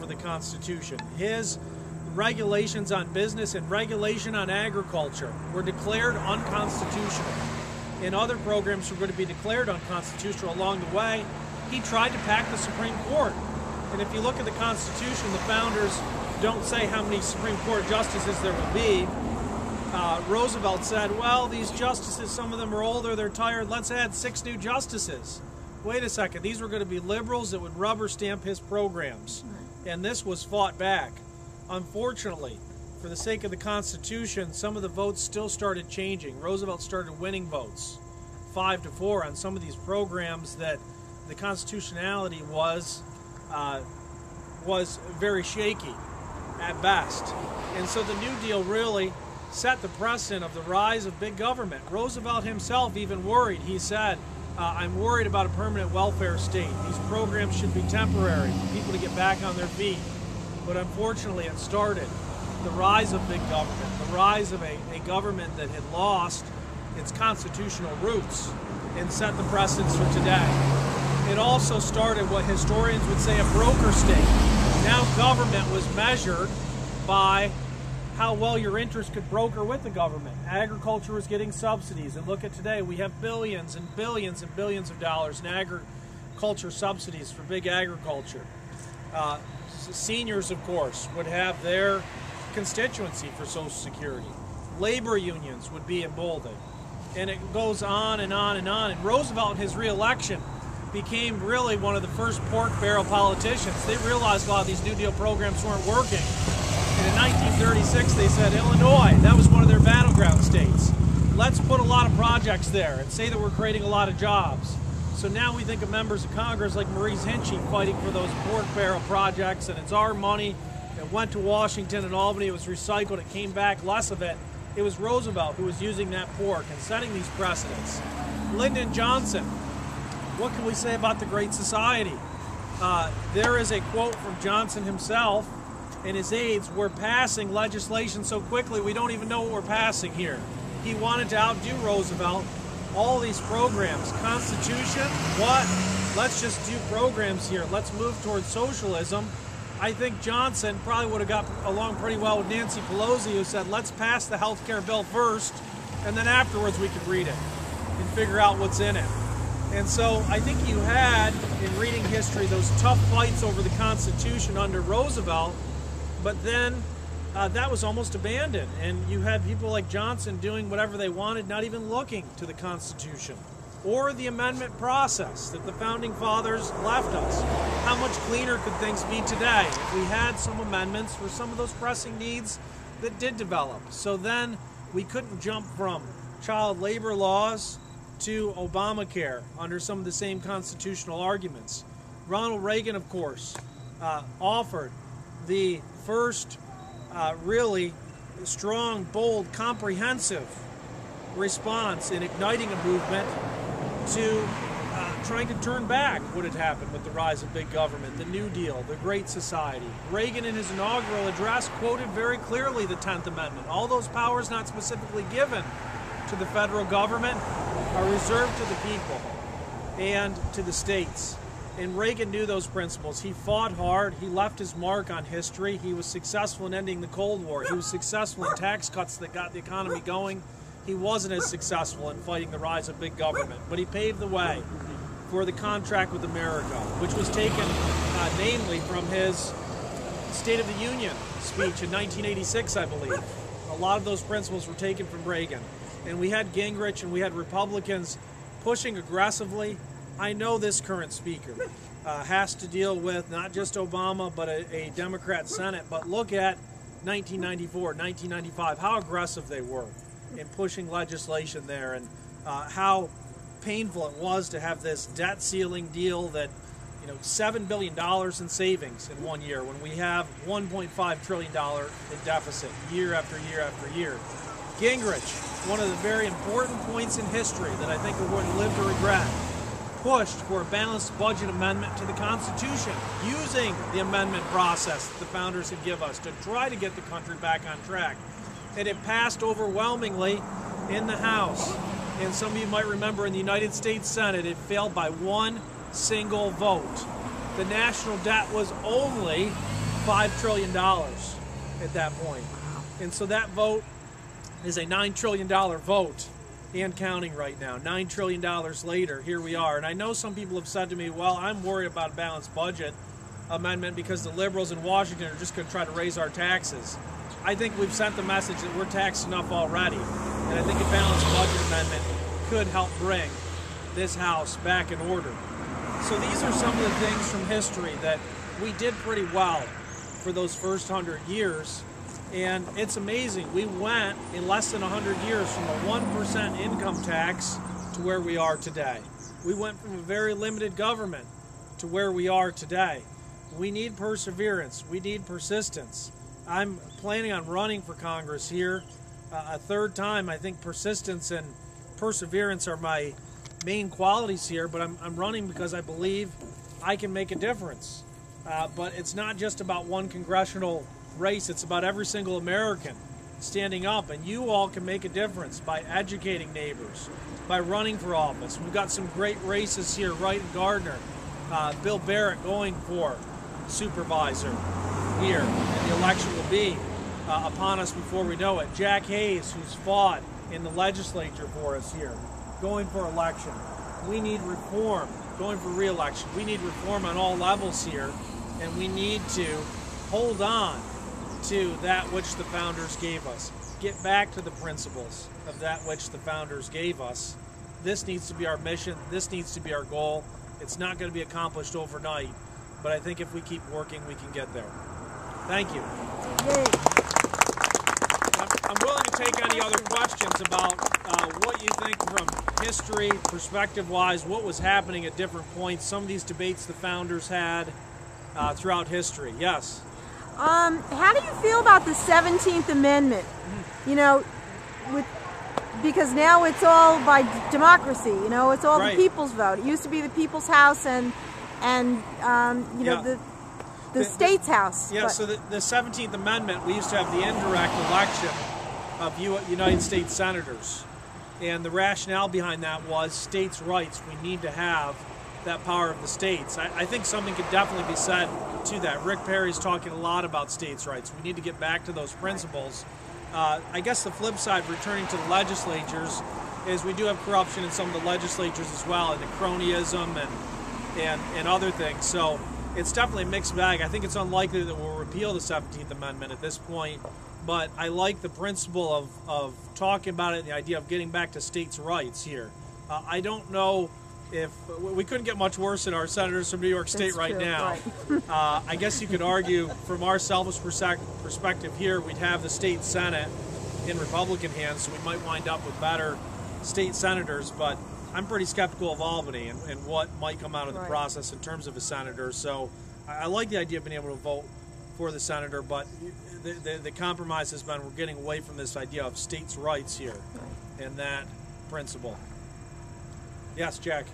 over the Constitution. His regulations on business and regulation on agriculture were declared unconstitutional. And other programs were going to be declared unconstitutional along the way. He tried to pack the Supreme Court. And if you look at the Constitution, the founders don't say how many Supreme Court justices there will be. Roosevelt said, well, these justices, some of them are older, they're tired, let's add 6 new justices. Wait a second, these were going to be liberals that would rubber stamp his programs. And this was fought back. Unfortunately, for the sake of the Constitution, some of the votes still started changing. Roosevelt started winning votes, 5-4, on some of these programs that the constitutionality was very shaky at best. And so the New Deal really set the precedent of the rise of big government. Roosevelt himself even worried. He said, I'm worried about a permanent welfare state. These programs should be temporary for people to get back on their feet. But unfortunately, it started the rise of big government, the rise of a government that had lost its constitutional roots and set the precedents for today. It also started what historians would say a broker state. Now government was measured by how well your interest could broker with the government. Agriculture was getting subsidies, and look at today, we have billions and billions and billions of dollars in agriculture subsidies for big agriculture. Seniors, of course, would have their constituency for Social Security. Labor unions would be emboldened. And it goes on and on and on. And Roosevelt, in his re-election, became really one of the first pork barrel politicians. They realized a lot of these New Deal programs weren't working. And in 1936, they said, Illinois, that was one of their battleground states. Let's put a lot of projects there and say that we're creating a lot of jobs. So now we think of members of Congress like Maurice Hinchey fighting for those pork barrel projects, and it's our money. It went to Washington and Albany, it was recycled, it came back, less of it. It was Roosevelt who was using that pork and setting these precedents. Lyndon Johnson, what can we say about the Great Society? There is a quote from Johnson himself and his aides, we're passing legislation so quickly we don't even know what we're passing here. He wanted to outdo Roosevelt. All these programs, Constitution, what? Let's just do programs here. Let's move towards socialism. I think Johnson probably would have got along pretty well with Nancy Pelosi, who said, let's pass the health care bill first, and then afterwards we could read it and figure out what's in it. And so I think you had, in reading history, those tough fights over the Constitution under Roosevelt, but then that was almost abandoned. And you had people like Johnson doing whatever they wanted, not even looking to the Constitution or the amendment process that the Founding Fathers left us. How much cleaner could things be today if we had some amendments for some of those pressing needs that did develop? So then we couldn't jump from child labor laws to Obamacare under some of the same constitutional arguments. Ronald Reagan, of course, offered the first really strong, bold, comprehensive response in igniting a movement to trying to turn back what had happened with the rise of big government, the New Deal, the Great Society. Reagan, in his inaugural address, quoted very clearly the 10th Amendment. All those powers not specifically given to the federal government are reserved to the people and to the states. And Reagan knew those principles. He fought hard. He left his mark on history. He was successful in ending the Cold War. He was successful in tax cuts that got the economy going. He wasn't as successful in fighting the rise of big government, but he paved the way for the contract with America, which was taken namely from his State of the Union speech in 1986, I believe. A lot of those principles were taken from Reagan. And we had Gingrich and we had Republicans pushing aggressively. I know this current speaker has to deal with not just Obama, but a Democrat Senate. But look at 1994, 1995, how aggressive they were in pushing legislation there, and how painful it was to have this debt ceiling deal that, you know, $7 billion in savings in 1 year when we have $1.5 trillion in deficit year after year after year. Gingrich, one of the very important points in history that I think we're going to live to regret, pushed for a balanced budget amendment to the Constitution using the amendment process that the founders had given us to try to get the country back on track. And it passed overwhelmingly in the House. And some of you might remember in the United States Senate, it failed by one single vote. The national debt was only $5 trillion at that point. And so that vote is a $9 trillion vote and counting right now. $9 trillion later, here we are. And I know some people have said to me, well, I'm worried about a balanced budget amendment because the liberals in Washington are just going to try to raise our taxes. I think we've sent the message that we're taxed enough already. And I think a balanced budget amendment could help bring this House back in order. So these are some of the things from history that we did pretty well for those first 100 years. And it's amazing. We went in less than 100 years from a 1% income tax to where we are today. We went from a very limited government to where we are today. We need perseverance. We need persistence. I'm planning on running for Congress here a third time. I think persistence and perseverance are my main qualities here, but I'm running because I believe I can make a difference. But it's not just about one congressional race. It's about every single American standing up, and you all can make a difference by educating neighbors, by running for office. We've got some great races here, Wright and Gardner. Bill Barrett going for supervisor here, and the election will be upon us before we know it. Jack Hayes, who's fought in the legislature for us here, going for election. We need reform, going for re-election. We need reform on all levels here, and we need to hold on to that which the founders gave us. Get back to the principles of that which the founders gave us. This needs to be our mission. This needs to be our goal. It's not going to be accomplished overnight, but I think if we keep working, we can get there. Thank you. Yay. I'm willing to take any other questions about what you think from history, perspective-wise, what was happening at different points, some of these debates the founders had throughout history. Yes? How do you feel about the 17th Amendment? You know, because now it's all by democracy. You know, it's all Right. the people's vote. It used to be the people's house and you know, the state's house. Yeah, so the 17th Amendment, we used to have the indirect election of United States senators. And the rationale behind that was states' rights. We need to have that power of the states. I think something could definitely be said to that. Rick Perry's talking a lot about states' rights. We need to get back to those principles. I guess the flip side, returning to the legislatures, is we do have corruption in some of the legislatures as well, and the cronyism and other things. So it's definitely a mixed bag. I think it's unlikely that we'll repeal the 17th Amendment at this point, but I like the principle of talking about it and the idea of getting back to states' rights here. I don't know if we couldn't get much worse than our senators from New York State right now. Right. I guess you could argue from our selfish perspective here, we'd have the state Senate in Republican hands, so we might wind up with better state senators, but I'm pretty skeptical of Albany and what might come out of the Right. process in terms of a senator. So I like the idea of being able to vote for the senator, but the compromise has been we're getting away from this idea of states' rights here and that principle. Yes, Jack.